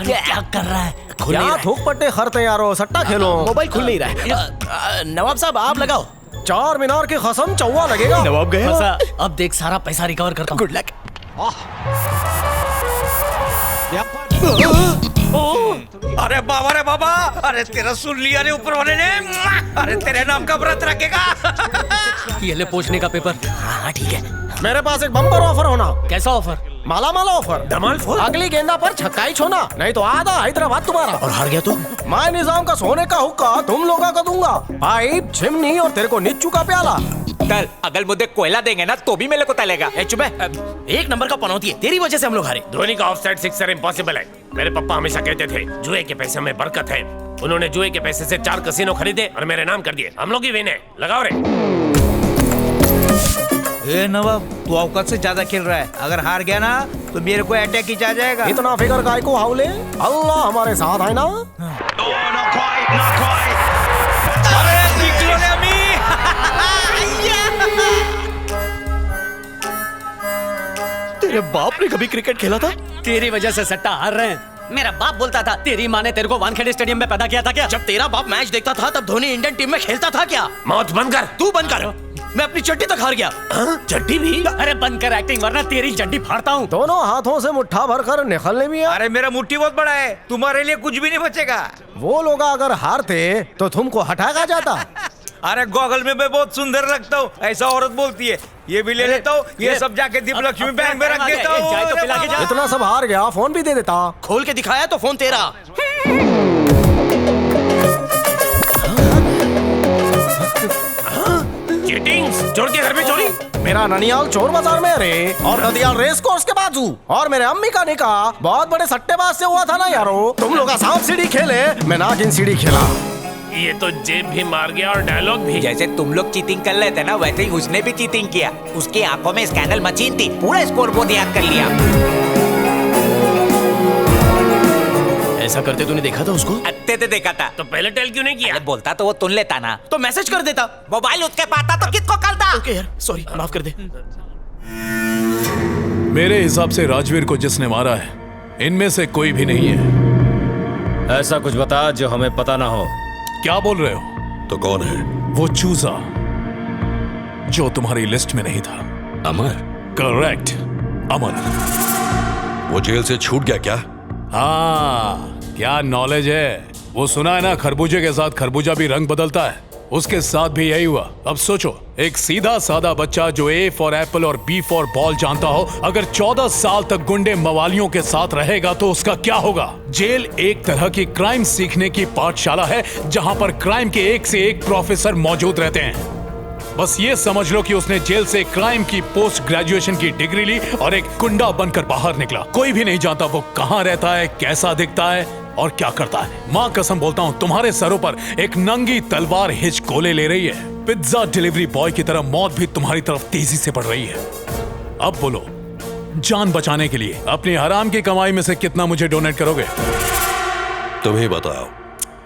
क्या कर रहा है? खुल नहीं क्या रहा है। थूक पट्टे खरते यारो, सट्टा खेलो। मोबाइल खुल नहीं रहा है। नवाब साहब आप लगाओ। चार मीनार की कसम चौवा लगेगा। नवाब गए। अब देख सारा पैसा रिकवर करता हूँ। Good luck. अरे बाबा रे बाबा, अरे तेरा सुन लिया रे ऊपर वाले ने। अरे तेरे नाम का व्रत रखेगा। ये ले पूछने का पेपर। हाँ ठीक है। मेरे पास एक बम्पर ऑफर होना। कैसा ऑफर? माला माला ऑफर। धमाल फोड़। अगली गेंदा पर छक्का ही छोना, नहीं तो आधा हैदराबाद तुम्हारा। और हार गया तो? मैं निजाम का सोने का हुक्का तुम लोगों का दूंगा। पाइप, चिमनी और तेरे को निच्चू का प्याला। तल, अगर मुझे कोयला देंगे ना तो भी मेरे को तलेगा। चुप है। एक नंबर का पनौती है, तेरी वजह से हम लोग हारे। धोनी का ऑफसाइड सिक्सर इम्पॉसिबल है। मेरे पापा हमेशा कहते थे जुए के पैसे में बरकत है। उन्होंने जुए के पैसे से 4 कसिनो खरीदे और मेरे नाम कर दिए। हम लोग ही विन है। लगाओ रे। ए नवाब, तू औकात से ज्यादा खेल रहा है। अगर हार गया ना तो मेरे को अटैक ही आ जाएगा। इतना फिकर काय को हाउले, अल्लाह हमारे साथ है ना। अरे निकलो रे अम्मी। तेरे बाप ने कभी क्रिकेट खेला था? तेरी वजह से सट्टा हार रहे हैं। मेरा बाप बोलता था तेरी माँ ने तेरे को वानखेड़े स्टेडियम में पैदा किया था क्या? जब तेरा बाप मैच देखता था तब धोनी इंडियन टीम में खेलता था क्या? मौत बंद कर। तू बंद कर। मैं अपनी चड्डी तक हार गया। चड्डी भी? अरे बंद कर एक्टिंग वरना तेरी चड्डी फाड़ता हूँ। दोनों हाथों से मुट्ठा भर कर निकलने भी है। अरे मेरा मुट्ठी बहुत बड़ा है, तुम्हारे लिए कुछ भी नहीं बचेगा। वो लोग अगर हारते तो तुमको हटाया जाता। अरे गॉगल में मैं बहुत सुंदर लगता हूँ, ऐसा औरत बोलती है। ये भी ले लेता हूँ, ये सब जाके दीप लक्ष्मी बैंक में रख देता हूँ। चाय तो पिला के जा। इतना सब हार गया, फोन भी दे देता। खोल के दिखाया तो फोन तेरा। चीटिंग, चोर के घर में चोरी। मेरा ननियाल चोर बाजार में रे, और नदियाल रेस कोर्स के बाजू, और मेरे अम्मी का निकाह बहुत बड़े सट्टेबाज से हुआ था ना यारो। तुम लोग सांप सीढ़ी खेले, मैं नागिन सीढ़ी खेला। ये तो जेब भी मार गया और डायलॉग भी। जैसे तुम लोग चीटिंग कर लेते ना, वैसे ही उसने भी चीटिंग किया। उसकी आंखों में स्कैंडल मशीन थी, पूरा स्कोर बोर्ड याद कर लिया। ऐसा करते तूने देखा था उसको? अत्ते ते देखा था। तो पहले टेल क्यों नहीं किया? अरे बोलता तो वो तुन लेता ना, तो मैसेज कर देता। मोबाइल उसके पास था तो किसको करता। ओके यार, सॉरी, माफ कर दे। मेरे हिसाब से राजवीर को जिसने मारा है, इनमें से कोई भी नहीं है। ऐसा कुछ बता जो हमें पता ना हो। क्या बोल रहे हो? तो कौन है? वो चूजा जो तुम्हारी लिस्ट में नहीं था। अमर? करेक्ट, अमर। वो जेल से छूट गया क्या? हाँ, क्या नॉलेज है। वो सुना है ना, खरबूजे के साथ खरबूजा भी रंग बदलता है। उसके साथ भी यही हुआ। अब सोचो, एक सीधा साधा बच्चा जो ए फॉर एप्पल और बी फॉर बॉल जानता हो, अगर 14 साल तक गुंडे मवालियों के साथ रहेगा तो उसका क्या होगा? जेल एक तरह की क्राइम सीखने की पाठशाला है, जहां पर क्राइम के एक से एक प्रोफेसर मौजूद रहते हैं। बस ये समझ लो कि उसने जेल से क्राइम की पोस्ट ग्रेजुएशन की डिग्री ली और एक गुंडा बनकर बाहर निकला। कोई भी नहीं जानता वो कहां रहता है, कैसा दिखता है और क्या करता है। मां कसम बोलता हूं, तुम्हारे सरों पर एक नंगी तलवार हिचकोले ले रही है। पिज्जा डिलीवरी बॉय की तरह मौत भी तुम्हारी तरफ तेजी से बढ़ रही है। अब बोलो, जान बचाने के लिए अपनी हराम की कमाई में से कितना मुझे डोनेट करोगे? तुम ही बताओ।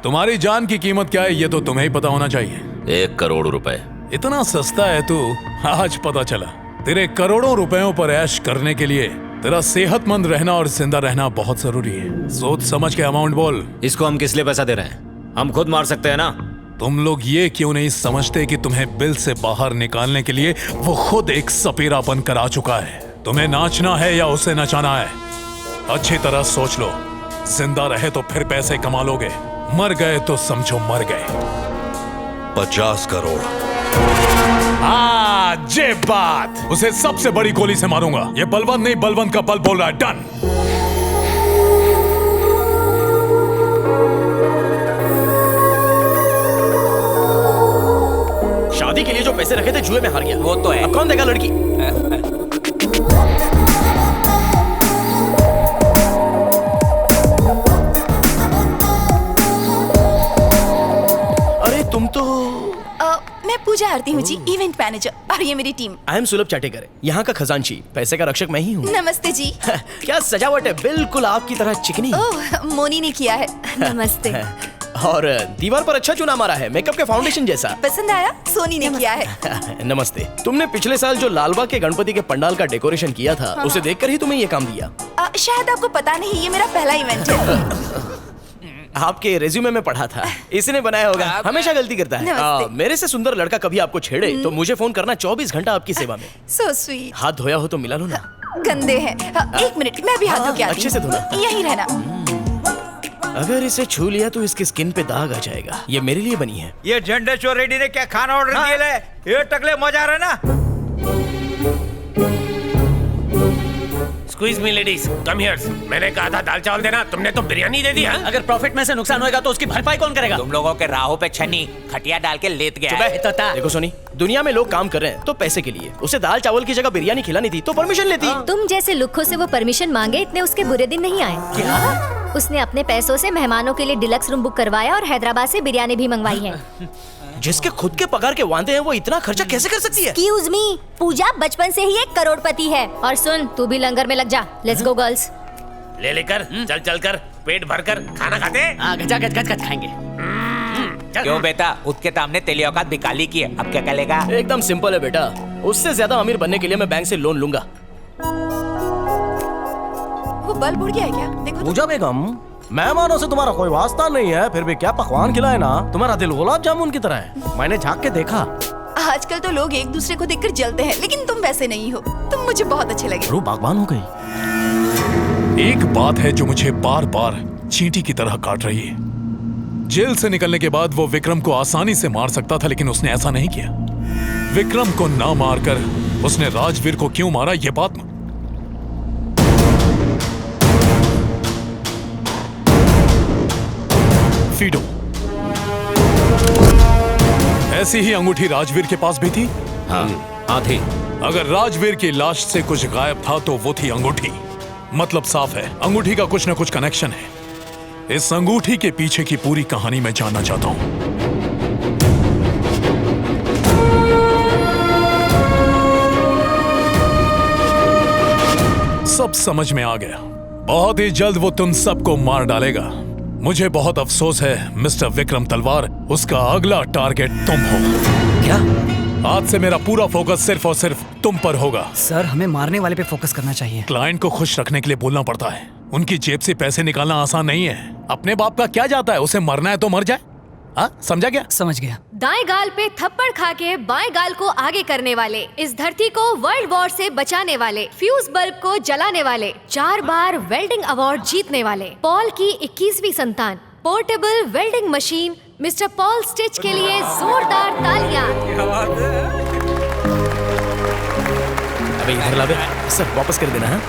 तुम्हारी जान की कीमत क्या है ये तो तुम्हें ही पता होना चाहिए। 1 करोड़ रुपए। इतना सस्ता है तू, आज पता चला। तेरे करोड़ों रुपयों पर ऐश करने के लिए तेरा सेहतमंद रहना और जिंदा रहना बहुत जरूरी है। सोच समझ के अमाउंट बोल। इसको हम किस लिए पैसा दे रहे हैं? हम खुद मार सकते हैं ना। तुम लोग ये क्यों नहीं समझते कि तुम्हें बिल से बाहर निकालने के लिए वो खुद एक सपेरा बनकर आ चुका है। तुम्हें नाचना है या उसे नचाना है? अच्छी तरह सोच लो। जिंदा रहे तो फिर पैसे कमा लोगे, मर गए तो समझो मर गए। 50 करोड़। जे बात, उसे सबसे बड़ी गोली से मारूंगा। ये बलवंत नहीं, बलवंत का बल बोल रहा है। डन। शादी के लिए जो पैसे रखे थे जुए में हार गया। वो तो है। अब कौन देगा लड़की? अरे तुम तो मैं पूजा आरती हूँ जी, इवेंट मैनेजर, और ये मेरी टीम। आई एम सुलभ चाटेकर, यहाँ का खजांची, पैसे का रक्षक मैं ही हूँ। नमस्ते जी। क्या सजावट है, बिल्कुल आपकी तरह चिकनी। ओह, मोनी ने किया है। नमस्ते। और दीवार पर अच्छा चुना मारा है, मेकअप के फाउंडेशन जैसा। पसंद आया? सोनी ने किया है। नमस्ते। तुमने पिछले साल जो लालबाग के गणपति के पंडाल का डेकोरेशन किया था, उसे देखकर ही तुम्हें ये काम दिया। शायद आपको पता नहीं, ये मेरा पहला इवेंट है। आपके रेज्यूमे में पढ़ा था, इसने बनाया होगा। हमेशा गलती करता है। नमस्ते। मेरे से सुंदर लड़का कभी आपको छेड़े तो मुझे फोन करना, 24 घंटा आपकी सेवा में। So sweet. हाथ धोया हो तो मिला लो ना। गंदे हैं। एक मिनट, मैं भी हाथ धो के आती हूँ। अच्छे से धोना। यहीं रहना। अगर इसे छू लिया तो इसकी स्किन पे दाग आ जाएगा। ये मेरे लिए बनी है। ये झंडेश्वर रेड्डी ने क्या खाना ऑर्डर किया ले? ये टकले मजा आ रहा है ना? Squeeze me ladies, come here. मैंने कहा था दाल चावल देना, तुमने तो बिरयानी दे दी। हाँ? अगर प्रॉफिट में से नुकसान होगा तो उसकी भरपाई कौन करेगा? तुम लोगों के राहों पे छन्नी खटिया डाल के लेट गया चुप है। है, तोता। देखो सोनी, दुनिया में लोग काम कर रहे हैं तो पैसे के लिए। उसे दाल चावल की जगह बिरयानी खिलानी थी तो परमिशन लेती। तुम जैसे लुक्खों से वो परमिशन मांगे, इतने उसके बुरे दिन नहीं आए। क्या? उसने अपने पैसों से मेहमानों के लिए डिलक्स रूम बुक करवाया और हैदराबाद से बिरयानी भी मंगवाई है। जिसके खुद के पगार के वादे हैं वो इतना खर्चा कैसे कर सकती है? एक्सक्यूज मी, पूजा बचपन से ही एक करोड़पति है। और सुन, तू भी लंगर में लग जा। Let's go girls. ले लेकर चल चल कर पेट भर कर खाना खाते। गजा गज गज गज खाएंगे। क्यों बेटा, उसके सामने तेली औकात बिकाली की है, अब क्या करेगा? एकदम सिंपल है बेटा। उससे ज्यादा अमीर बनने के लिए मैं बैंक से लोन लूंगा। वो बल्ब उड़ गया है क्या? देखो तो। पूजा बेगम, मेहमानों से तुम्हारा कोई वास्ता नहीं है, फिर भी क्या पकवान खिलाए ना। तुम्हारा दिल गुलाब जामुन की तरह है। मैंने झांक के देखा। आजकल तो लोग एक दूसरे को देखकर जलते हैं, लेकिन तुम वैसे नहीं हो। तुम मुझे बहुत अच्छे लगे। रू बागबान हो गई। एक बात है जो मुझे बार बार चींटी की तरह काट रही है। जेल से निकलने के बाद वो विक्रम को आसानी से मार सकता था, लेकिन उसने ऐसा नहीं किया। विक्रम को ना मारकर उसने राजवीर को क्यों मारा, ये बात फीडो। ऐसी ही अंगूठी राजवीर के पास भी थी। हाँ थी। अगर राजवीर की लाश से कुछ गायब था तो वो थी अंगूठी। मतलब साफ है, अंगूठी का कुछ न कुछ कनेक्शन है। इस अंगूठी के पीछे की पूरी कहानी मैं जानना चाहता हूं। सब समझ में आ गया। बहुत ही जल्द वो तुम सबको मार डालेगा। मुझे बहुत अफसोस है मिस्टर विक्रम तलवार, उसका अगला टारगेट तुम हो। क्या? आज से मेरा पूरा फोकस सिर्फ और सिर्फ तुम पर होगा। सर, हमें मारने वाले पे फोकस करना चाहिए। क्लाइंट को खुश रखने के लिए बोलना पड़ता है। उनकी जेब से पैसे निकालना आसान नहीं है। अपने बाप का क्या जाता है, उसे मरना है तो मर जाए। हाँ, समझा क्या? समझ गया। दाएं गाल पे थप्पड़ खा के बाएं गाल को आगे करने वाले, इस धरती को वर्ल्ड वॉर से बचाने वाले, फ्यूज बल्ब को जलाने वाले, 4 बार वेल्डिंग अवार्ड जीतने वाले, पॉल की 21वीं संतान, portable welding machine mister Paul stitch के लिए जोरदार तालियां। अबे इधर ला बे। सर वापस कर देना है।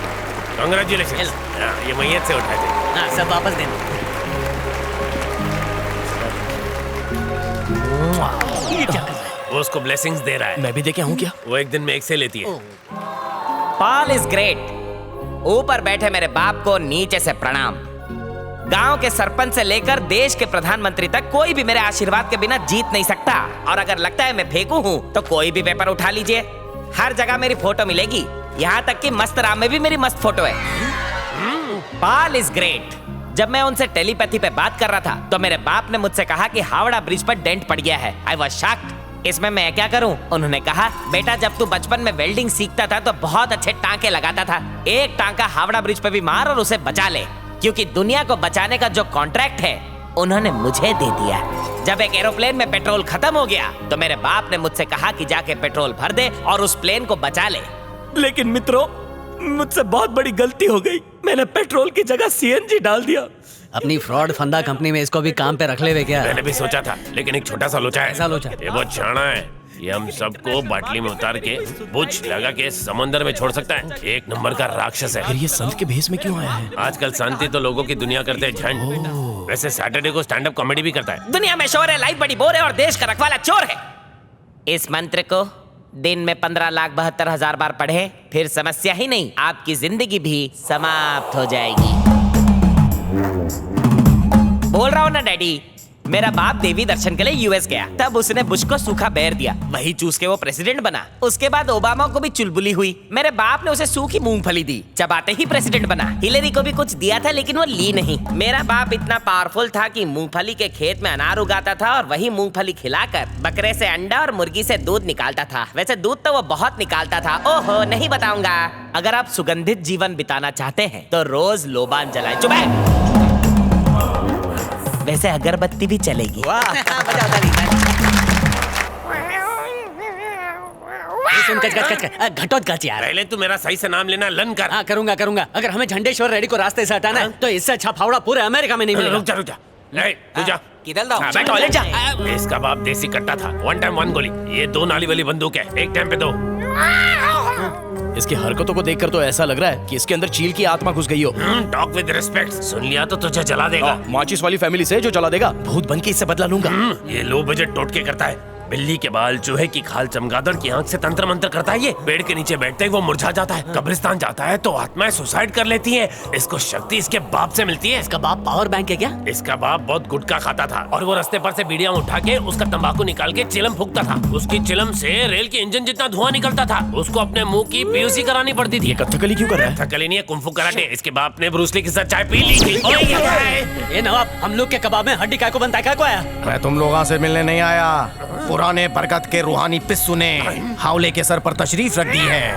कांग्रेचुलेशन। ये मैयत से उठाए थे। हाँ, सब वापस देना। ये क्या कर रहा है? वो उसको ब्लेसिंग्स दे रहा है। मैं भी देखे हूँ क्या? वो एक दिन में 1 से लेती है। Paul is great. ऊपर बैठे मेरे बाप को नीचे से प्रणाम। गांव के सरपंच से लेकर देश के प्रधानमंत्री तक कोई भी मेरे आशीर्वाद के बिना जीत नहीं सकता। और अगर लगता है मैं फेंकू हूँ तो कोई भी पेपर उठा लीजिए, हर जगह मेरी फोटो मिलेगी। यहाँ तक कि मस्त राम में भी मेरी मस्त फोटो है। Paul is great. जब मैं उनसे टेलीपैथी पे बात कर रहा था तो मेरे बाप ने मुझसे कहा कि हावड़ा ब्रिज पर डेंट पड़ गया है। I was shocked. इसमें मैं क्या करूं? उन्होंने कहा, बेटा जब तू बचपन में वेल्डिंग सीखता था तो बहुत अच्छे टांके लगाता था। एक टांका हावड़ा ब्रिज पे भी मार और उसे बचा ले, क्योंकि दुनिया को बचाने का जो कॉन्ट्रैक्ट है उन्होंने मुझे दे दिया। जब एक एरोप्लेन में पेट्रोल खत्म हो गया तो मेरे बाप ने मुझसे कहा कि जाके पेट्रोल भर दे और उस प्लेन को बचा ले। लेकिन मित्रों, मुझसे बहुत बड़ी गलती हो गई। मैंने पेट्रोल की जगह सीएनजी डाल दिया। अपनी फ्रॉड फंदा कंपनी में इसको भी काम पे रख ले वे क्या? मैंने भी सोचा था, लेकिन एक छोटा सा लोचा है। ऐसा लोचा? ये बहुत छाना है। ये हम सबको बाटली में उतार के बुझ लगा के समंदर में छोड़ सकता है। एक नंबर का राक्षस है। फिर ये संत के भेष में क्यों आया है? आजकल शांति तो लोगों की दुनिया करते हैं झंड। वैसे सैटरडे को स्टैंड अप कॉमेडी भी करता है। दुनिया में शोर है, लाइफ बड़ी बोर है और देश का रखवाला चोर है। इस मंत्र को दिन में 15,72,000 बार पढ़े, फिर समस्या ही नहीं, आपकी जिंदगी भी समाप्त हो जाएगी। बोल रहा हूँ ना डैडी, मेरा बाप देवी दर्शन के लिए यूएस गया, तब उसने बुश को सूखा बेर दिया, वही चूस के वो प्रेसिडेंट बना। उसके बाद ओबामा को भी चुलबुली हुई, मेरे बाप ने उसे सूखी मूंगफली दी, चबाते ही प्रेसिडेंट बना। हिलेरी को भी कुछ दिया था लेकिन वो ली नहीं। मेरा बाप इतना पावरफुल था कि मूंगफली के खेत में अनार उगाता था और वही मूंगफली खिलाकर बकरे से अंडा और मुर्गी से दूध निकालता था। वैसे दूध तो वो बहुत निकालता था। ओहो, नहीं बताऊंगा। अगर आप सुगंधित जीवन बिताना चाहते हैं तो रोज लोबान जलाएं। चुप है। वैसे अगरबत्ती भी चलेगी। सुन घटोत्कच यार। पहले तू मेरा सही से नाम लेना लन कर। हाँ करूंगा करूंगा। अगर हमें झंडेश्वर रेड्डी को रास्ते से हटाना है तो इससे अच्छा फावड़ा पूरे अमेरिका में नहीं मिलेगा। रुक जा। नहीं, तू जा। किधर जाओ? हाँ, टॉयलेट जा। इसका बाप देसी कट्टा था। वन टाइम वन गोली। ये 2 नाली वाली बंदूक है, एक टाइम पे 2। इसकी हरकतों को देखकर तो ऐसा लग रहा है कि इसके अंदर चील की आत्मा घुस गई हो। Talk with respect. सुन लिया तो तुझे जला देगा। माचिस वाली फैमिली से जो जला देगा, भूत बन के इससे बदला लूंगा। ये लो बजट टोटके करता है। बिल्ली के बाल, चूहे की खाल, चमगादड़ की आंख से तंत्र मंत्र करता है। ये पेड़ के नीचे बैठते ही वो मुरझा जाता है। कब्रिस्तान जाता है तो आत्माएं सुसाइड कर लेती हैं। इसको शक्ति इसके बाप से मिलती है। इसका बाप पावर बैंक है क्या? इसका बाप बहुत गुटखा खाता था और वो रास्ते पर से बीड़ियां उठा के उसका तंबाकू निकाल के चिलम फूकता था। उसकी चिलम से रेल के इंजन जितना धुआं निकलता था। उसको अपने मुंह की पीयूसी करानी पड़ती थी। कथकली क्यों कर रहा है? कथकली नहीं है, कुंफू कराटे। इसके बाप ने ब्रूस ली के साथ चाय पी ली थी। ये नवाब, हम लोग के कबाब में हड्डी काय को बनता है? काय को आया? मैं तुम लोगों से मिलने नहीं आया। पुराने बरगद के रूहानी पिस्सू ने हावले के सर पर तशरीफ रख दी है।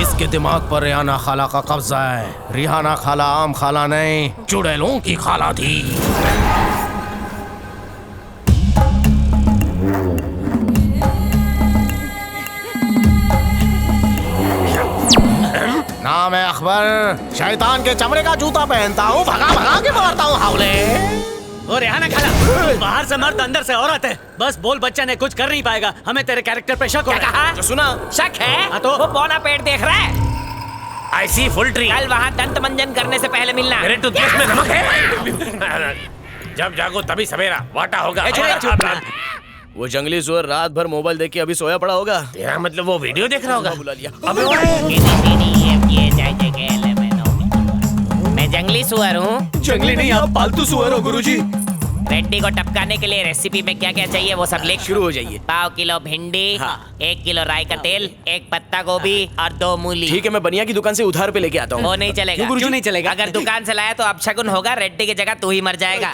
इसके दिमाग पर रिहाना खाला का कब्जा है। रिहाना खाला आम खाला नहीं, चुड़ैलों की खाला थी। नाम है अकबर। शैतान के चमड़े का जूता पहनता हूँ, भगा भगा के मारता हूँ हावले। और रेहाना खाला, बाहर से मर्द अंदर से औरत है। बस बोल बच्चा ने कुछ कर नहीं पाएगा। हमें तेरे कैरेक्टर पे शक हो रहा है। कहा? सुना शक है? हाँ तो? वो बौना पेड़ देख रहा है। आई सी फुल ट्री। कल वहाँ दंत मंजन करने से पहले मिलना। मेरे टूथपेस्ट में नमक है। जब जागो तभी सवेरा वाटा होगा। वो जंगली सुअर रात भर मोबाइल देख के अभी सोया पड़ा होगा। तेरा मतलब वो वीडियो देख रहा होगा। बुला लिया। मैं जंगली सुअर हूँ। जंगली नहीं, आप पालतू सुअर हो गुरुजी। रेड्डी को टपकाने के लिए रेसिपी में क्या क्या चाहिए वो सब लिख। शुरू हो जाइए। 1/2 किलो भिंडी, 1 किलो राई का तेल, 1 पत्ता गोभी और 2 मूली। ठीक है, मैं बनिया की दुकान से उधार पे लेके आता हूँ। वो नहीं चलेगा। क्यों नहीं चलेगा? अगर दुकान से लाया तो अपशगुन होगा। रेड्डी की जगह तू ही मर जाएगा।